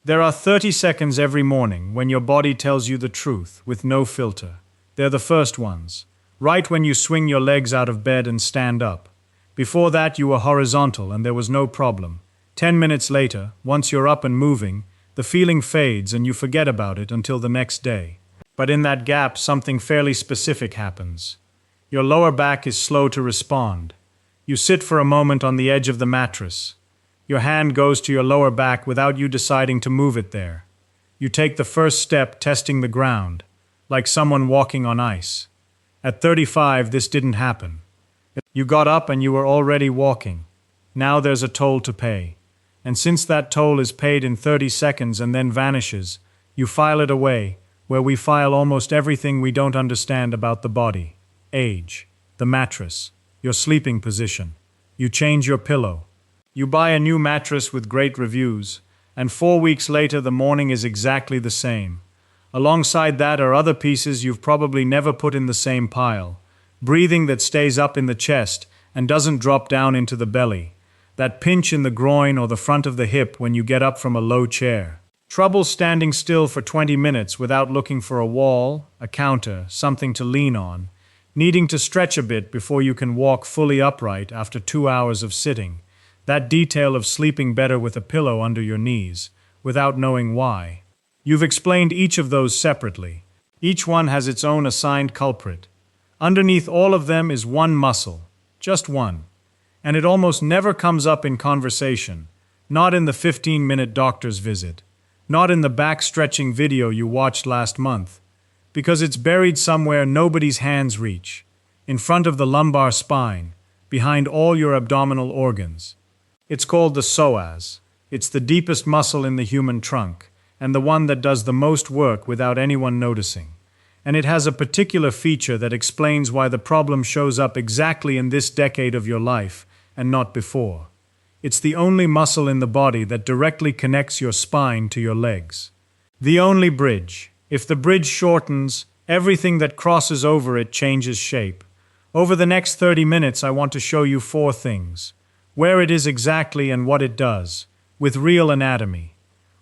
There are 30 seconds every morning when your body tells you the truth, with no filter. They're the first ones. Right when you swing your legs out of bed and stand up. Before that you were horizontal and there was no problem. 10 minutes later, once you're up and moving, the feeling fades and you forget about it until the next day. But in that gap, something fairly specific happens. Your lower back is slow to respond. You sit for a moment on the edge of the mattress. Your hand goes to your lower back without you deciding to move it there. You take the first step, testing the ground, like someone walking on ice. At 35, this didn't happen. You got up and you were already walking. Now there's a toll to pay. And since that toll is paid in 30 seconds and then vanishes, you file it away, where we file almost everything we don't understand about the body. Age, the mattress, your sleeping position. You change your pillow. You buy a new mattress with great reviews, and 4 weeks later the morning is exactly the same. Alongside that are other pieces you've probably never put in the same pile. Breathing that stays up in the chest and doesn't drop down into the belly. That pinch in the groin or the front of the hip when you get up from a low chair. Trouble standing still for 20 minutes without looking for a wall, a counter, something to lean on. Needing to stretch a bit before you can walk fully upright after 2 hours of sitting. That detail of sleeping better with a pillow under your knees, without knowing why. You've explained each of those separately. Each one has its own assigned culprit. Underneath all of them is one muscle, just one. And it almost never comes up in conversation, not in the 15-minute doctor's visit, not in the back-stretching video you watched last month, because it's buried somewhere nobody's hands reach, in front of the lumbar spine, behind all your abdominal organs. It's called the psoas. It's the deepest muscle in the human trunk, and the one that does the most work without anyone noticing. And it has a particular feature that explains why the problem shows up exactly in this decade of your life, and not before. It's the only muscle in the body that directly connects your spine to your legs. The only bridge. If the bridge shortens, everything that crosses over it changes shape. Over the next 30 minutes, I want to show you 4 things. Where it is exactly and what it does, with real anatomy.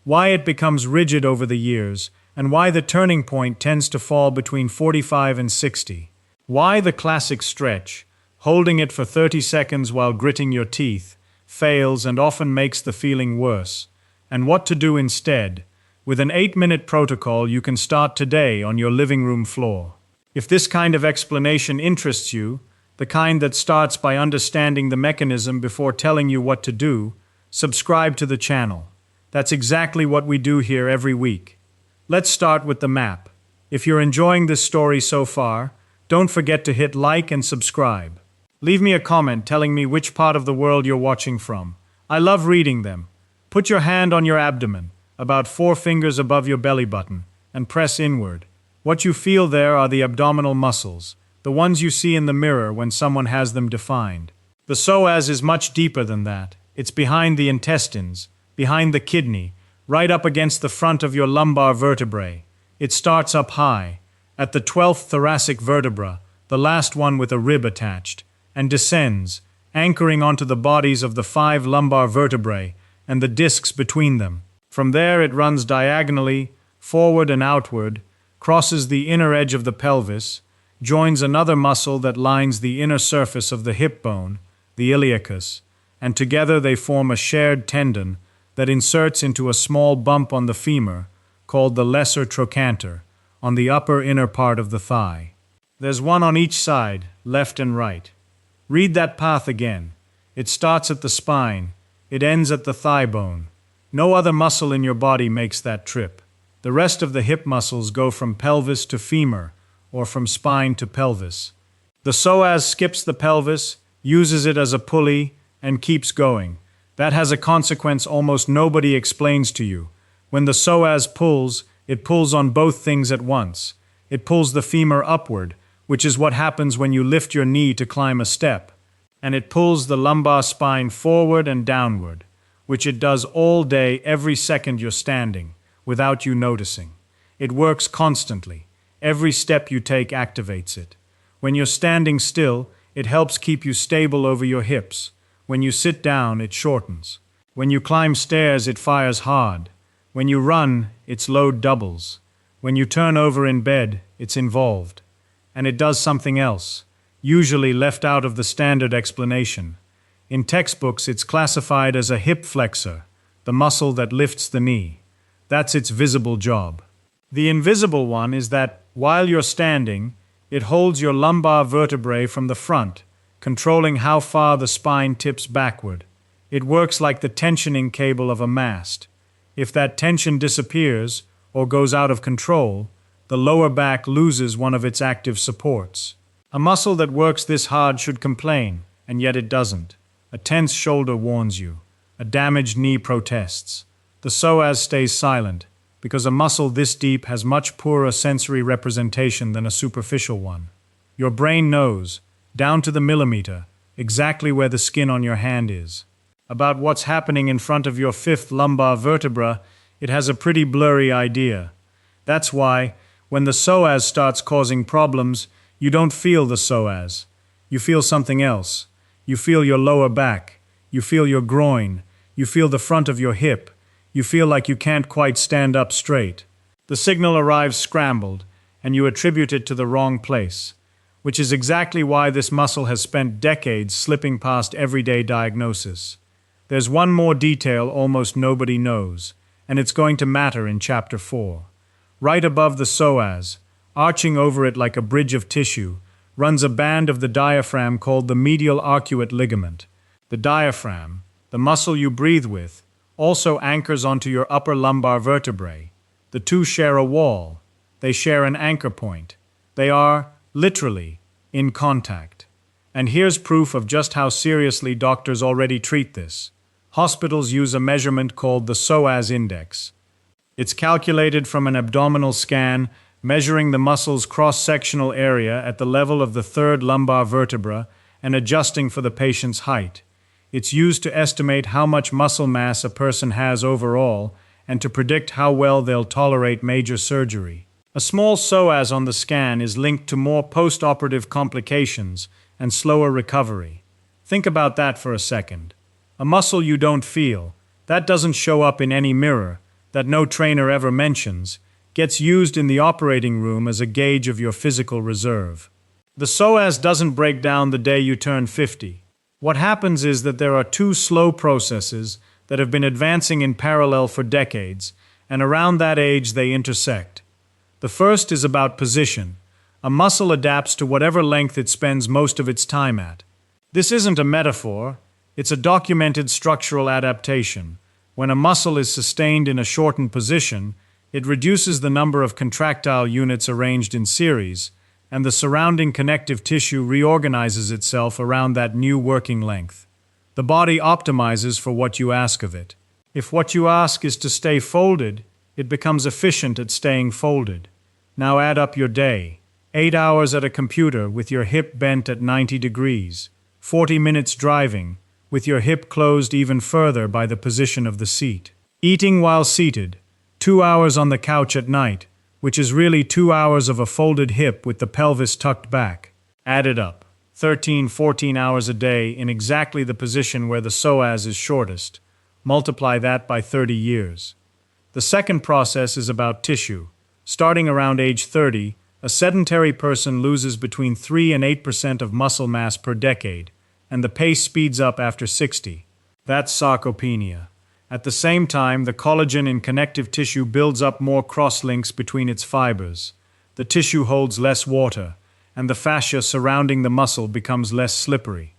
Why it becomes rigid over the years, and why the turning point tends to fall between 45 and 60. Why the classic stretch, holding it for 30 seconds while gritting your teeth, fails and often makes the feeling worse. And what to do instead. With an 8-minute protocol you can start today on your living room floor. If this kind of explanation interests you, the kind that starts by understanding the mechanism before telling you what to do, subscribe to the channel. That's exactly what we do here every week. Let's start with the map. If you're enjoying this story so far, don't forget to hit like and subscribe. Leave me a comment telling me which part of the world you're watching from. I love reading them. Put your hand on your abdomen, about 4 fingers above your belly button, and press inward. What you feel there are the abdominal muscles, the ones you see in the mirror when someone has them defined. The psoas is much deeper than that. It's behind the intestines, behind the kidney, right up against the front of your lumbar vertebrae. It starts up high, at the 12th thoracic vertebra, the last one with a rib attached, and descends, anchoring onto the bodies of the 5 lumbar vertebrae and the discs between them. From there it runs diagonally, forward and outward, crosses the inner edge of the pelvis, joins another muscle that lines the inner surface of the hip bone, the iliacus, and together they form a shared tendon that inserts into a small bump on the femur, called the lesser trochanter, on the upper inner part of the thigh. There's one on each side, left and right. Read that path again. It starts at the spine, it ends at the thigh bone. No other muscle in your body makes that trip. The rest of the hip muscles go from pelvis to femur, or from spine to pelvis. The psoas skips the pelvis, uses it as a pulley, and keeps going. That has a consequence almost nobody explains to you. When the psoas pulls, it pulls on both things at once. It pulls the femur upward, which is what happens when you lift your knee to climb a step. And it pulls the lumbar spine forward and downward, which it does all day every second you're standing, without you noticing. It works constantly. Every step you take activates it. When you're standing still, it helps keep you stable over your hips. When you sit down, it shortens. When you climb stairs, it fires hard. When you run, its load doubles. When you turn over in bed, it's involved. And it does something else, usually left out of the standard explanation. In textbooks, it's classified as a hip flexor, the muscle that lifts the knee. That's its visible job. The invisible one is that, while you're standing, it holds your lumbar vertebrae from the front, controlling how far the spine tips backward. It works like the tensioning cable of a mast. If that tension disappears, or goes out of control, the lower back loses one of its active supports. A muscle that works this hard should complain, and yet it doesn't. A tense shoulder warns you. A damaged knee protests. The psoas stays silent, because a muscle this deep has much poorer sensory representation than a superficial one. Your brain knows, down to the millimeter, exactly where the skin on your hand is. About what's happening in front of your fifth lumbar vertebra, it has a pretty blurry idea. That's why, when the psoas starts causing problems, you don't feel the psoas. You feel something else. You feel your lower back. You feel your groin. You feel the front of your hip. You feel like you can't quite stand up straight. The signal arrives scrambled, and you attribute it to the wrong place, which is exactly why this muscle has spent decades slipping past everyday diagnosis. There's one more detail almost nobody knows, and it's going to matter in Chapter 4. Right above the psoas, arching over it like a bridge of tissue, runs a band of the diaphragm called the medial arcuate ligament. The diaphragm, the muscle you breathe with, also anchors onto your upper lumbar vertebrae. The two share a wall. They share an anchor point. They are, literally, in contact. And here's proof of just how seriously doctors already treat this. Hospitals use a measurement called the psoas index. It's calculated from an abdominal scan, measuring the muscle's cross-sectional area at the level of the third lumbar vertebra and adjusting for the patient's height. It's used to estimate how much muscle mass a person has overall and to predict how well they'll tolerate major surgery. A small psoas on the scan is linked to more post-operative complications and slower recovery. Think about that for a second. A muscle you don't feel, that doesn't show up in any mirror, that no trainer ever mentions, gets used in the operating room as a gauge of your physical reserve. The psoas doesn't break down the day you turn 50. What happens is that there are two slow processes that have been advancing in parallel for decades, and around that age they intersect. The first is about position. A muscle adapts to whatever length it spends most of its time at. This isn't a metaphor. It's a documented structural adaptation. When a muscle is sustained in a shortened position, it reduces the number of contractile units arranged in series, and the surrounding connective tissue reorganizes itself around that new working length. The body optimizes for what you ask of it. If what you ask is to stay folded, it becomes efficient at staying folded. Now add up your day. 8 hours at a computer with your hip bent at 90 degrees. 40 minutes driving, with your hip closed even further by the position of the seat. Eating while seated, 2 hours on the couch at night, which is really 2 hours of a folded hip with the pelvis tucked back. Add it up. 13-14 hours a day in exactly the position where the psoas is shortest. Multiply that by 30 years. The second process is about tissue. Starting around age 30, a sedentary person loses between 3 and 8% of muscle mass per decade, and the pace speeds up after 60. That's sarcopenia. At the same time, the collagen in connective tissue builds up more cross-links between its fibers. The tissue holds less water, and the fascia surrounding the muscle becomes less slippery.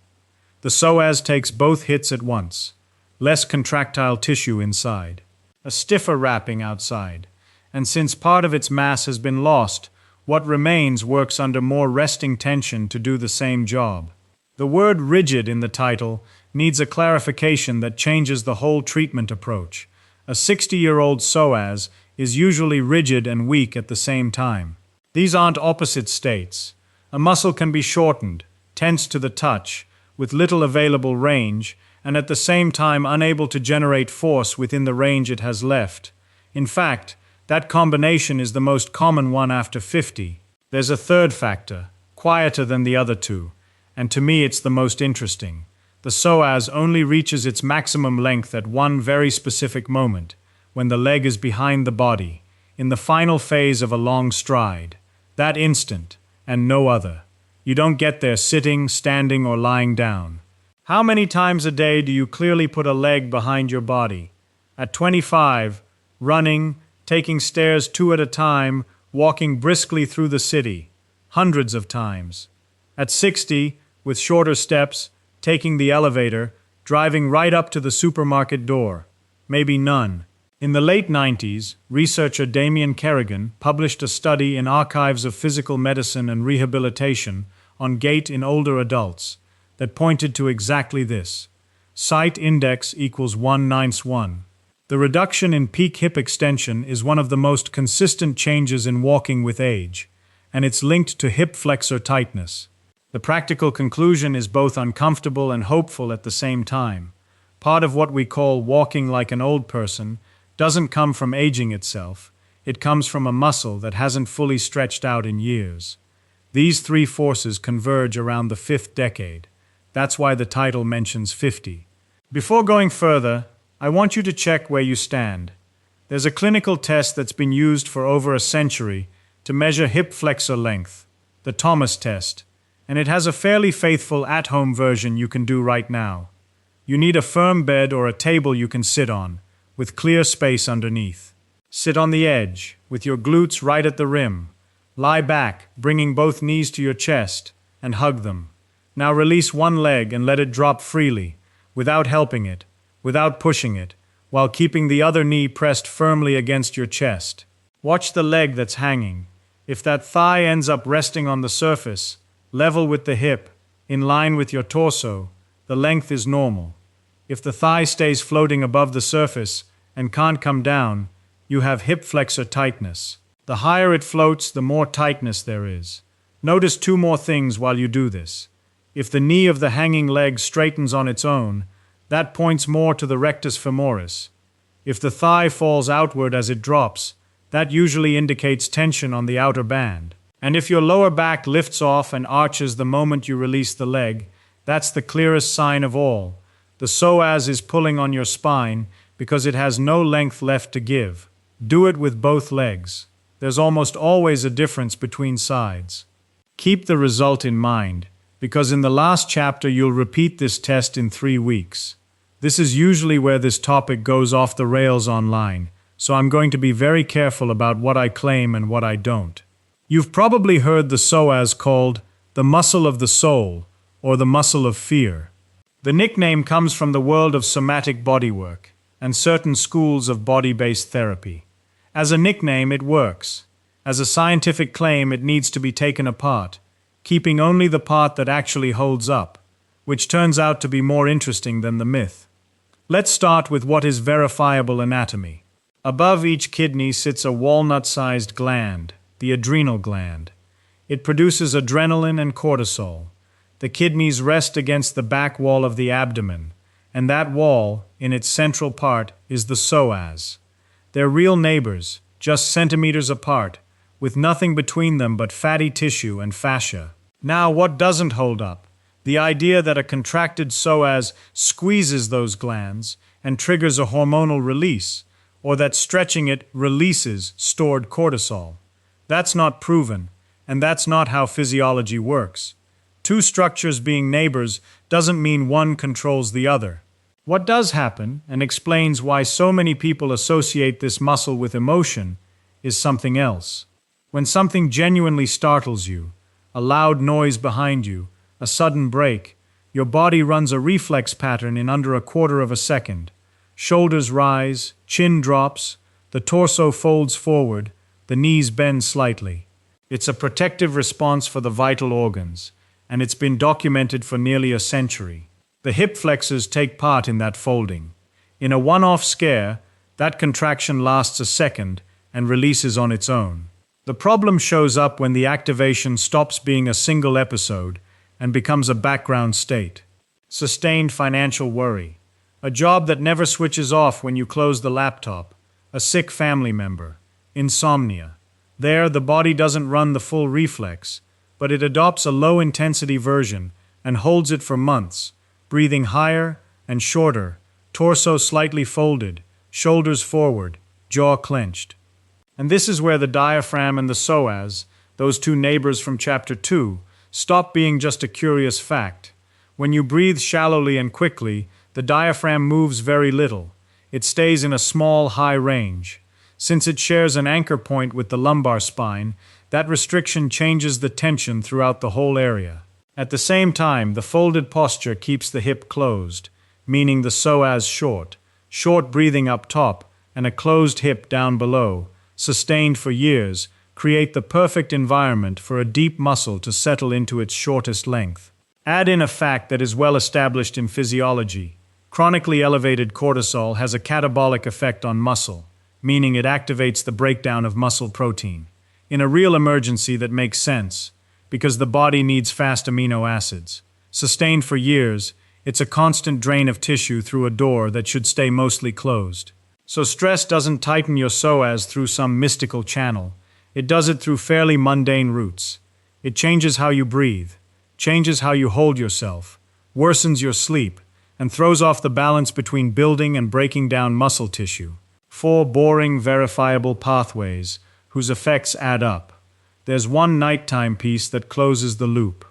The psoas takes both hits at once. Less contractile tissue inside. A stiffer wrapping outside. And since part of its mass has been lost, what remains works under more resting tension to do the same job. The word rigid in the title needs a clarification that changes the whole treatment approach. A 60-year-old psoas is usually rigid and weak at the same time. These aren't opposite states. A muscle can be shortened, tense to the touch, with little available range, and at the same time unable to generate force within the range it has left. In fact, that combination is the most common one after 50. There's a third factor, quieter than the other two, and to me it's the most interesting. The psoas only reaches its maximum length at one very specific moment, when the leg is behind the body, in the final phase of a long stride. That instant, and no other. You don't get there sitting, standing, or lying down. How many times a day do you clearly put a leg behind your body? At 25, running, taking stairs 2 at a time, walking briskly through the city. Hundreds of times. At 60, with shorter steps, taking the elevator, driving right up to the supermarket door. Maybe none. In the late 90s, researcher Damien Kerrigan published a study in Archives of Physical Medicine and Rehabilitation on gait in older adults that pointed to exactly this. Sight index equals 1/91. The reduction in peak hip extension is one of the most consistent changes in walking with age, and it's linked to hip flexor tightness. The practical conclusion is both uncomfortable and hopeful at the same time. Part of what we call walking like an old person doesn't come from aging itself, it comes from a muscle that hasn't fully stretched out in years. These 3 forces converge around the 5th decade. That's why the title mentions 50. Before going further, I want you to check where you stand. There's a clinical test that's been used for over a century to measure hip flexor length, the Thomas test, and it has a fairly faithful at-home version you can do right now. You need a firm bed or a table you can sit on, with clear space underneath. Sit on the edge, with your glutes right at the rim. Lie back, bringing both knees to your chest, and hug them. Now release one leg and let it drop freely, without helping it, without pushing it, while keeping the other knee pressed firmly against your chest. Watch the leg that's hanging. If that thigh ends up resting on the surface, level with the hip, in line with your torso, the length is normal. If the thigh stays floating above the surface and can't come down, you have hip flexor tightness. The higher it floats, the more tightness there is. Notice 2 more things while you do this. If the knee of the hanging leg straightens on its own, that points more to the rectus femoris. If the thigh falls outward as it drops, that usually indicates tension on the outer band. And if your lower back lifts off and arches the moment you release the leg, that's the clearest sign of all. The psoas is pulling on your spine because it has no length left to give. Do it with both legs. There's almost always a difference between sides. Keep the result in mind, because in the last chapter you'll repeat this test in 3 weeks. This is usually where this topic goes off the rails online, so I'm going to be very careful about what I claim and what I don't. You've probably heard the psoas called the muscle of the soul, or the muscle of fear. The nickname comes from the world of somatic bodywork and certain schools of body-based therapy. As a nickname, it works. As a scientific claim, it needs to be taken apart, keeping only the part that actually holds up, which turns out to be more interesting than the myth. Let's start with what is verifiable anatomy. Above each kidney sits a walnut-sized gland, the adrenal gland. It produces adrenaline and cortisol. The kidneys rest against the back wall of the abdomen, and that wall, in its central part, is the psoas. They're real neighbors, just centimeters apart, with nothing between them but fatty tissue and fascia. Now, what doesn't hold up? The idea that a contracted psoas squeezes those glands and triggers a hormonal release, or that stretching it releases stored cortisol. That's not proven, and that's not how physiology works. 2 structures being neighbors doesn't mean one controls the other. What does happen, and explains why so many people associate this muscle with emotion, is something else. When something genuinely startles you, a loud noise behind you, a sudden break, your body runs a reflex pattern in under a quarter of a second. Shoulders rise, chin drops, the torso folds forward, the knees bend slightly. It's a protective response for the vital organs, and it's been documented for nearly a century. The hip flexors take part in that folding. In a one-off scare, that contraction lasts a second and releases on its own. The problem shows up when the activation stops being a single episode and becomes a background state. Sustained financial worry. A job that never switches off when you close the laptop. A sick family member. Insomnia. There, the body doesn't run the full reflex, but it adopts a low-intensity version and holds it for months, breathing higher and shorter, torso slightly folded, shoulders forward, jaw clenched. And this is where the diaphragm and the psoas, those two neighbors from Chapter 2, stop being just a curious fact. When you breathe shallowly and quickly, the diaphragm moves very little. It stays in a small, high range. Since it shares an anchor point with the lumbar spine, that restriction changes the tension throughout the whole area. At the same time, the folded posture keeps the hip closed, meaning the psoas short breathing up top and a closed hip down below, sustained for years, create the perfect environment for a deep muscle to settle into its shortest length. Add in a fact that is well established in physiology. Chronically elevated cortisol has a catabolic effect on muscle, meaning it activates the breakdown of muscle protein. In a real emergency that makes sense, because the body needs fast amino acids. Sustained for years, it's a constant drain of tissue through a door that should stay mostly closed. So stress doesn't tighten your psoas through some mystical channel. It does it through fairly mundane routes. It changes how you breathe, changes how you hold yourself, worsens your sleep, and throws off the balance between building and breaking down muscle tissue. 4 boring, verifiable pathways whose effects add up. There's one nighttime piece that closes the loop.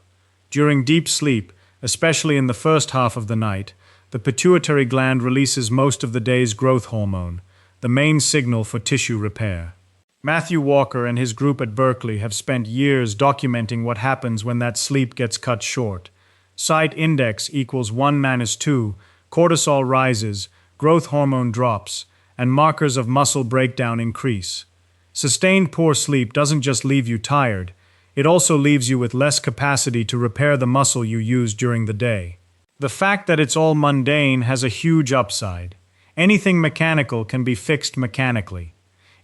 During deep sleep, especially in the first half of the night, the pituitary gland releases most of the day's growth hormone, the main signal for tissue repair. Matthew Walker and his group at Berkeley have spent years documenting what happens when that sleep gets cut short. Site index equals 1-2, cortisol rises, growth hormone drops, and markers of muscle breakdown increase. Sustained poor sleep doesn't just leave you tired, it also leaves you with less capacity to repair the muscle you used during the day. The fact that it's all mundane has a huge upside. Anything mechanical can be fixed mechanically.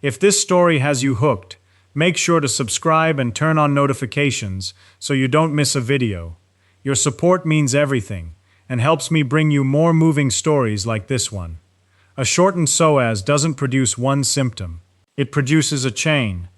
If this story has you hooked, make sure to subscribe and turn on notifications so you don't miss a video. Your support means everything and helps me bring you more moving stories like this one. A shortened psoas doesn't produce one symptom. It produces a chain.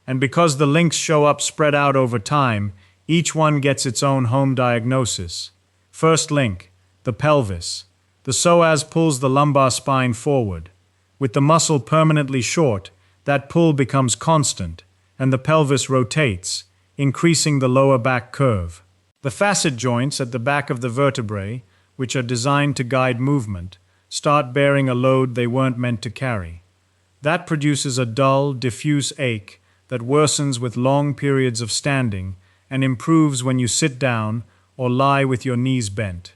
And because the links show up spread out over time, each one gets its own home diagnosis. First link, the pelvis. The psoas pulls the lumbar spine forward. With the muscle permanently short, that pull becomes constant, and the pelvis rotates, increasing the lower back curve. The facet joints at the back of the vertebrae, which are designed to guide movement, start bearing a load they weren't meant to carry. That produces a dull, diffuse ache that worsens with long periods of standing and improves when you sit down or lie with your knees bent.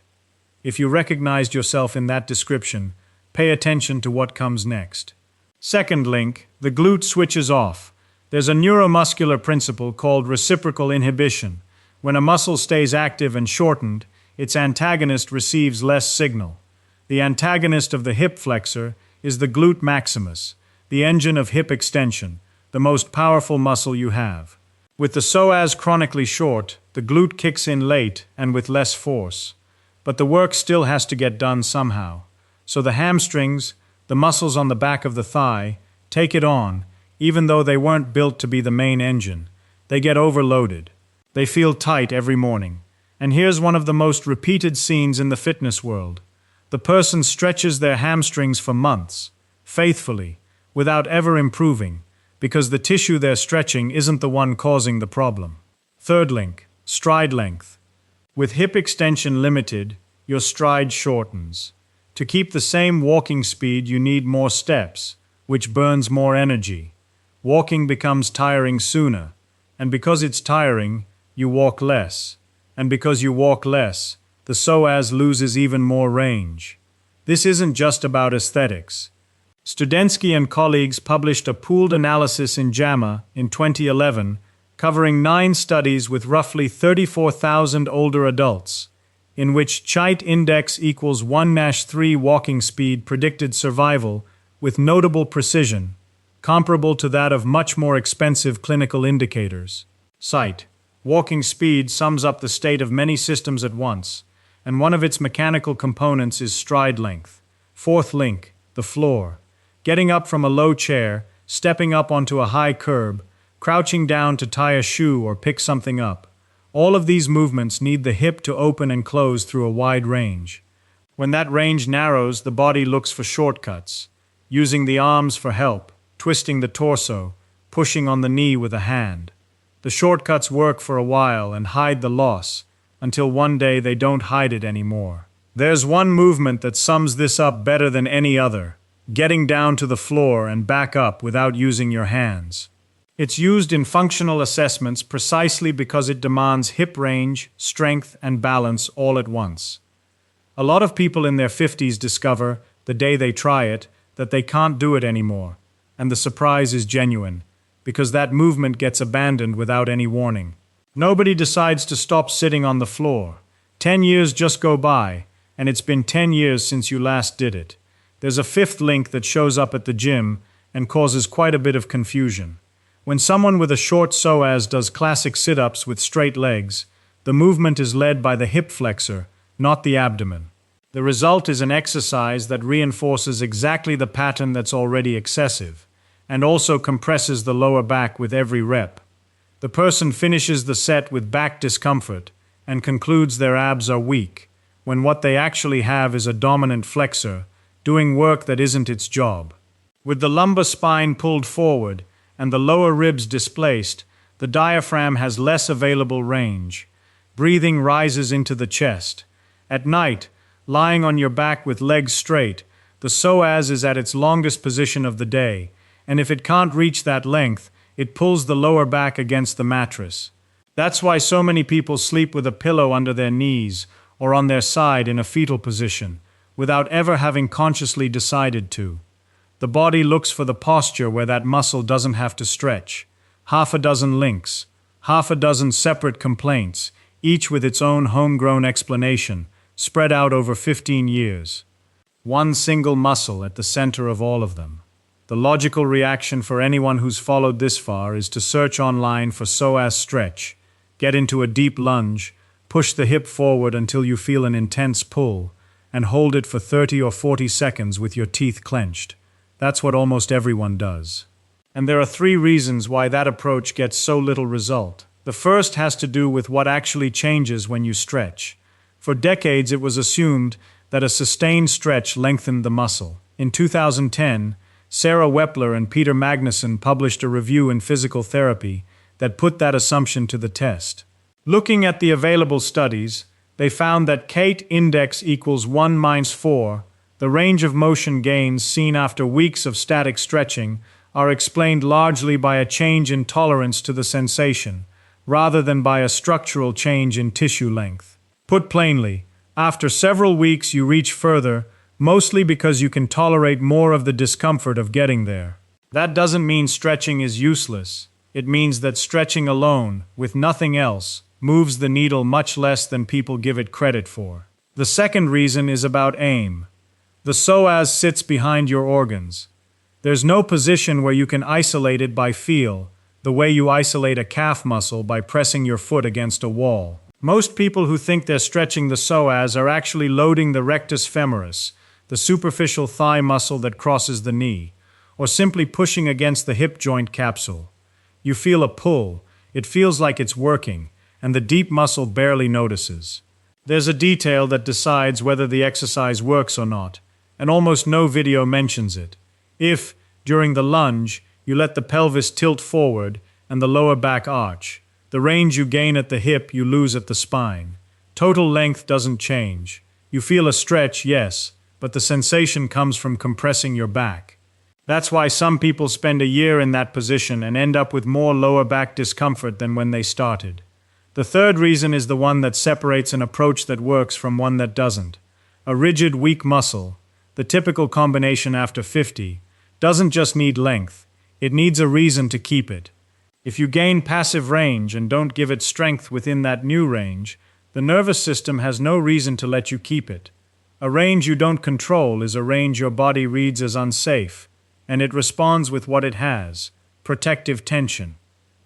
If you recognized yourself in that description, pay attention to what comes next. Second link, the glute switches off. There's a neuromuscular principle called reciprocal inhibition. When a muscle stays active and shortened, its antagonist receives less signal. The antagonist of the hip flexor is the glute maximus, the engine of hip extension, the most powerful muscle you have. With the psoas chronically short, the glute kicks in late and with less force. But the work still has to get done somehow. So the hamstrings, the muscles on the back of the thigh, take it on, even though they weren't built to be the main engine. They get overloaded. They feel tight every morning. And here's one of the most repeated scenes in the fitness world. The person stretches their hamstrings for months, faithfully, without ever improving, because the tissue they're stretching isn't the one causing the problem. Third link, stride length. With hip extension limited, your stride shortens. To keep the same walking speed, you need more steps, which burns more energy. Walking becomes tiring sooner, and because it's tiring, you walk less. And because you walk less, the psoas loses even more range. This isn't just about aesthetics. Studensky and colleagues published a pooled analysis in JAMA in 2011, covering 9 studies with roughly 34,000 older adults, in which Chait index equals 1-3 walking speed predicted survival with notable precision, comparable to that of much more expensive clinical indicators. Cite: walking speed sums up the state of many systems at once, and one of its mechanical components is stride length. Fourth link, the floor. Getting up from a low chair, stepping up onto a high curb, crouching down to tie a shoe or pick something up. All of these movements need the hip to open and close through a wide range. When that range narrows, the body looks for shortcuts, using the arms for help, twisting the torso, pushing on the knee with a hand. The shortcuts work for a while and hide the loss, until one day they don't hide it anymore. There's one movement that sums this up better than any other: getting down to the floor and back up without using your hands. It's used in functional assessments precisely because it demands hip range, strength, and balance all at once. A lot of people in their 50s discover, the day they try it, that they can't do it anymore, and the surprise is genuine, because that movement gets abandoned without any warning. Nobody decides to stop sitting on the floor. 10 years just go by, and it's been 10 years since you last did it. There's a fifth link that shows up at the gym and causes quite a bit of confusion. When someone with a short psoas does classic sit-ups with straight legs, the movement is led by the hip flexor, not the abdomen. The result is an exercise that reinforces exactly the pattern that's already excessive, and also compresses the lower back with every rep. The person finishes the set with back discomfort and concludes their abs are weak, when what they actually have is a dominant flexor, doing work that isn't its job. With the lumbar spine pulled forward and the lower ribs displaced, the diaphragm has less available range. Breathing rises into the chest. At night, lying on your back with legs straight, the psoas is at its longest position of the day, and if it can't reach that length, it pulls the lower back against the mattress. That's why so many people sleep with a pillow under their knees or on their side in a fetal position, without ever having consciously decided to. The body looks for the posture where that muscle doesn't have to stretch. Half a dozen links, half a dozen separate complaints, each with its own homegrown explanation, spread out over 15 years. One single muscle at the center of all of them. The logical reaction for anyone who's followed this far is to search online for psoas stretch, get into a deep lunge, push the hip forward until you feel an intense pull, and hold it for 30 or 40 seconds with your teeth clenched. That's what almost everyone does. And there are 3 reasons why that approach gets so little result. The first has to do with what actually changes when you stretch. For decades it was assumed that a sustained stretch lengthened the muscle. In 2010, Sarah Wepler and Peter Magnuson published a review in Physical Therapy that put that assumption to the test. Looking at the available studies, they found that Kate index equals 1-4. The range of motion gains seen after weeks of static stretching are explained largely by a change in tolerance to the sensation, rather than by a structural change in tissue length. Put plainly, after several weeks you reach further, mostly because you can tolerate more of the discomfort of getting there. That doesn't mean stretching is useless. It means that stretching alone, with nothing else, moves the needle much less than people give it credit for. The second reason is about aim. The psoas sits behind your organs. There's no position where you can isolate it by feel, the way you isolate a calf muscle by pressing your foot against a wall. Most people who think they're stretching the psoas are actually loading the rectus femoris, the superficial thigh muscle that crosses the knee, or simply pushing against the hip joint capsule. You feel a pull, it feels like it's working, and the deep muscle barely notices. There's a detail that decides whether the exercise works or not, and almost no video mentions it. If, during the lunge, you let the pelvis tilt forward and the lower back arch, the range you gain at the hip you lose at the spine. Total length doesn't change. You feel a stretch, yes, but the sensation comes from compressing your back. That's why some people spend a year in that position and end up with more lower back discomfort than when they started. The third reason is the one that separates an approach that works from one that doesn't. A rigid, weak muscle, the typical combination after 50, doesn't just need length, it needs a reason to keep it. If you gain passive range and don't give it strength within that new range, the nervous system has no reason to let you keep it. A range you don't control is a range your body reads as unsafe, and it responds with what it has, protective tension.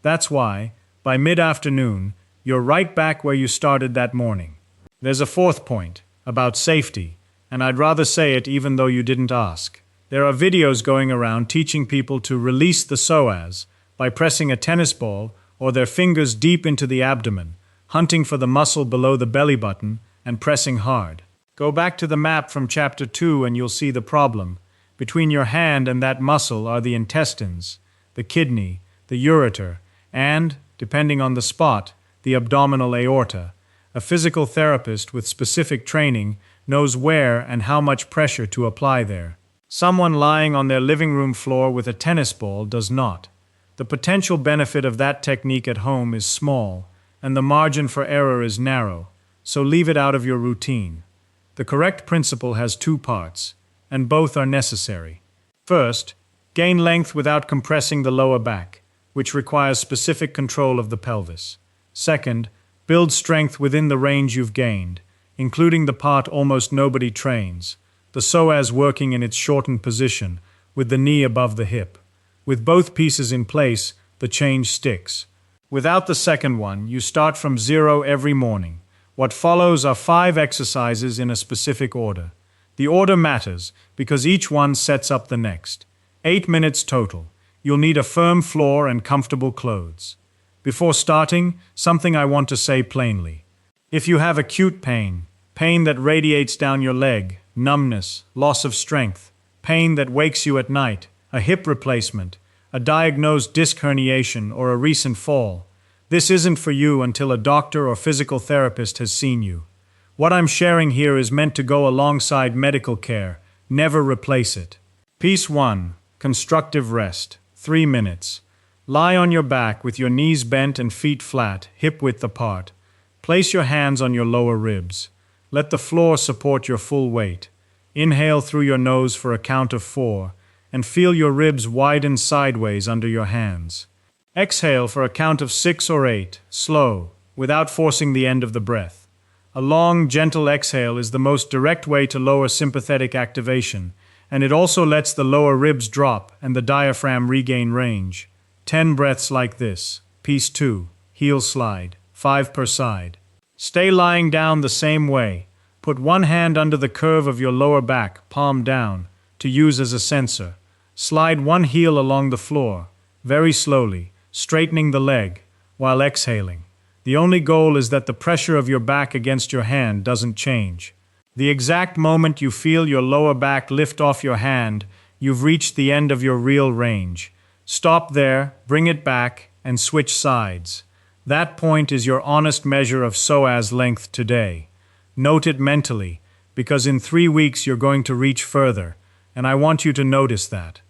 That's why, by mid-afternoon, you're right back where you started that morning. There's a fourth point, about safety, and I'd rather say it even though you didn't ask. There are videos going around teaching people to release the psoas by pressing a tennis ball or their fingers deep into the abdomen, hunting for the muscle below the belly button and pressing hard. Go back to the map from chapter 2 and you'll see the problem, Between your hand and that muscle are the intestines, the kidney, the ureter, and, depending on the spot, the abdominal aorta. A physical therapist with specific training knows where and how much pressure to apply there. Someone lying on their living room floor with a tennis ball does not. The potential benefit of that technique at home is small, and the margin for error is narrow, so leave it out of your routine. The correct principle has two parts, and both are necessary. First, gain length without compressing the lower back, which requires specific control of the pelvis. Second, build strength within the range you've gained, including the part almost nobody trains, the psoas working in its shortened position, with the knee above the hip. With both pieces in place, the change sticks. Without the second one, you start from zero every morning. What follows are 5 exercises in a specific order. The order matters because each one sets up the next. 8 minutes total. You'll need a firm floor and comfortable clothes. Before starting, something I want to say plainly. If you have acute pain, pain that radiates down your leg, numbness, loss of strength, pain that wakes you at night, a hip replacement, a diagnosed disc herniation, or a recent fall, this isn't for you until a doctor or physical therapist has seen you. What I'm sharing here is meant to go alongside medical care, never replace it. Piece 1. Constructive rest. 3 minutes. Lie on your back with your knees bent and feet flat, hip width apart. Place your hands on your lower ribs. Let the floor support your full weight. Inhale through your nose for a count of 4, and feel your ribs widen sideways under your hands. Exhale for a count of 6 or 8, slow, without forcing the end of the breath. A long, gentle exhale is the most direct way to lower sympathetic activation, and it also lets the lower ribs drop and the diaphragm regain range. 10 breaths like this. Piece 2. Heel slide. 5 per side. Stay lying down the same way. Put one hand under the curve of your lower back, palm down, to use as a sensor. Slide one heel along the floor, very slowly, straightening the leg, while exhaling. The only goal is that the pressure of your back against your hand doesn't change. The exact moment you feel your lower back lift off your hand, you've reached the end of your real range. Stop there, bring it back, and switch sides. That point is your honest measure of psoas length today. Note it mentally, because in 3 weeks you're going to reach further, and I want you to notice that.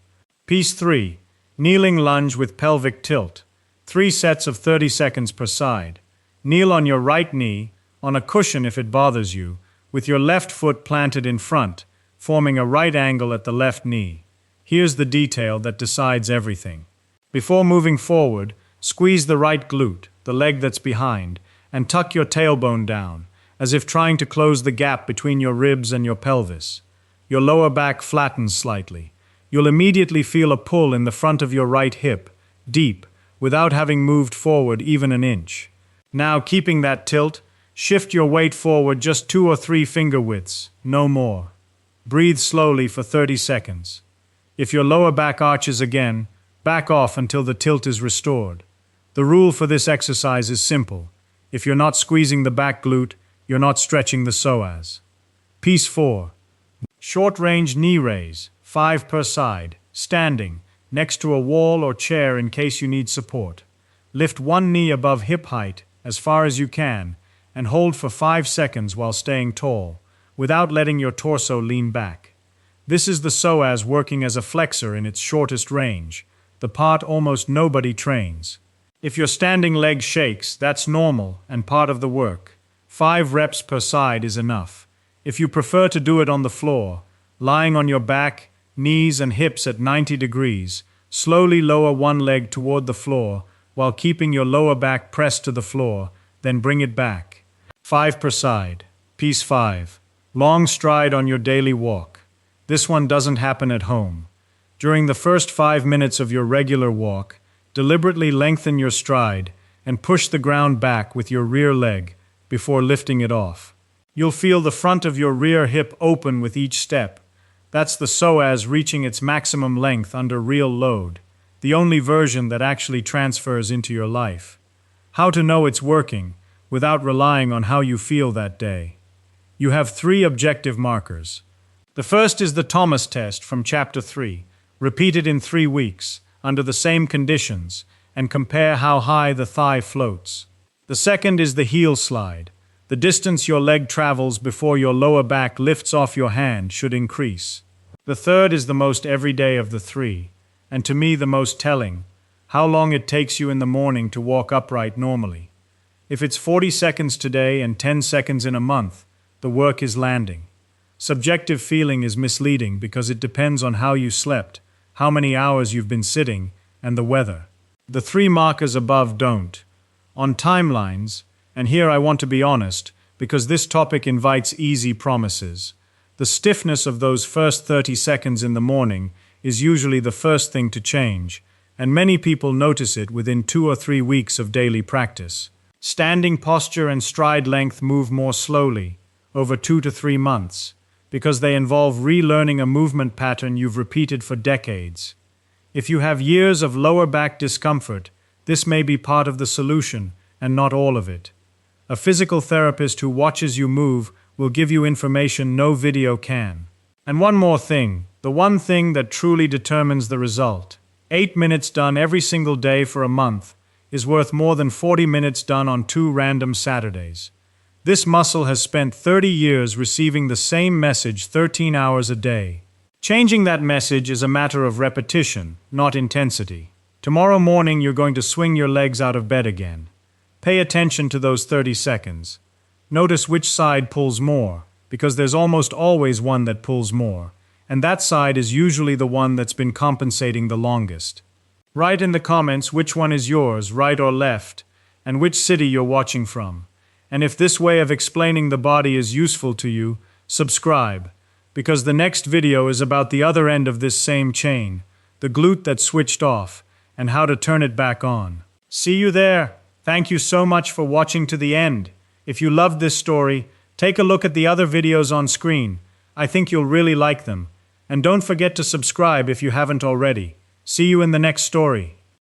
Piece 3. Kneeling lunge with pelvic tilt. 3 sets of 30 seconds per side. Kneel on your right knee, on a cushion if it bothers you, with your left foot planted in front, forming a right angle at the left knee. Here's the detail that decides everything. Before moving forward, squeeze the right glute, the leg that's behind, and tuck your tailbone down, as if trying to close the gap between your ribs and your pelvis. Your lower back flattens slightly. You'll immediately feel a pull in the front of your right hip, deep, without having moved forward even an inch. Now, keeping that tilt, shift your weight forward just 2 or 3 finger widths, no more. Breathe slowly for 30 seconds. If your lower back arches again, back off until the tilt is restored. The rule for this exercise is simple. If you're not squeezing the back glute, you're not stretching the psoas. Piece 4. Short range knee raise, 5 per side, standing, next to a wall or chair in case you need support. Lift one knee above hip height, as far as you can, and hold for 5 seconds while staying tall, without letting your torso lean back. This is the psoas working as a flexor in its shortest range, the part almost nobody trains. If your standing leg shakes, that's normal and part of the work. 5 reps per side is enough. If you prefer to do it on the floor, lying on your back, knees and hips at 90 degrees, slowly lower one leg toward the floor while keeping your lower back pressed to the floor, then bring it back. 5 per side. Piece 5. Long stride on your daily walk. This one doesn't happen at home. During the first 5 minutes of your regular walk, deliberately lengthen your stride and push the ground back with your rear leg before lifting it off. You'll feel the front of your rear hip open with each step. That's the psoas reaching its maximum length under real load, the only version that actually transfers into your life. How to know it's working without relying on how you feel that day. You have 3 objective markers. The The first is the Thomas test from Chapter 3. Repeat it in 3 weeks, under the same conditions, and compare how high the thigh floats. The second is the heel slide. The distance your leg travels before your lower back lifts off your hand should increase. The third is the most everyday of the 3, and to me the most telling: how long it takes you in the morning to walk upright normally. If it's 40 seconds today and 10 seconds in a month, the work is landing. Subjective feeling is misleading because it depends on how you slept, how many hours you've been sitting, and the weather. The 3 markers above don't. On timelines, and here I want to be honest, because this topic invites easy promises, the stiffness of those first 30 seconds in the morning is usually the first thing to change, and many people notice it within 2 or 3 weeks of daily practice. Standing posture and stride length move more slowly, over 2 to 3 months, because they involve relearning a movement pattern you've repeated for decades. If you have years of lower back discomfort, this may be part of the solution and not all of it. A physical therapist who watches you move will give you information no video can. And one more thing, the one thing that truly determines the result. 8 minutes done every single day for a month is worth more than 40 minutes done on 2 random Saturdays. This muscle has spent 30 years receiving the same message 13 hours a day. Changing that message is a matter of repetition, not intensity. Tomorrow morning you're going to swing your legs out of bed again. Pay attention to those 30 seconds. Notice which side pulls more, because there's almost always one that pulls more, and that side is usually the one that's been compensating the longest. Write in the comments which one is yours, right or left, and which city you're watching from. And if this way of explaining the body is useful to you, subscribe, because the next video is about the other end of this same chain, the glute that switched off, and how to turn it back on. See you there. Thank you so much for watching to the end. If you loved this story, take a look at the other videos on screen. I think you'll really like them. And don't forget to subscribe if you haven't already. See you in the next story.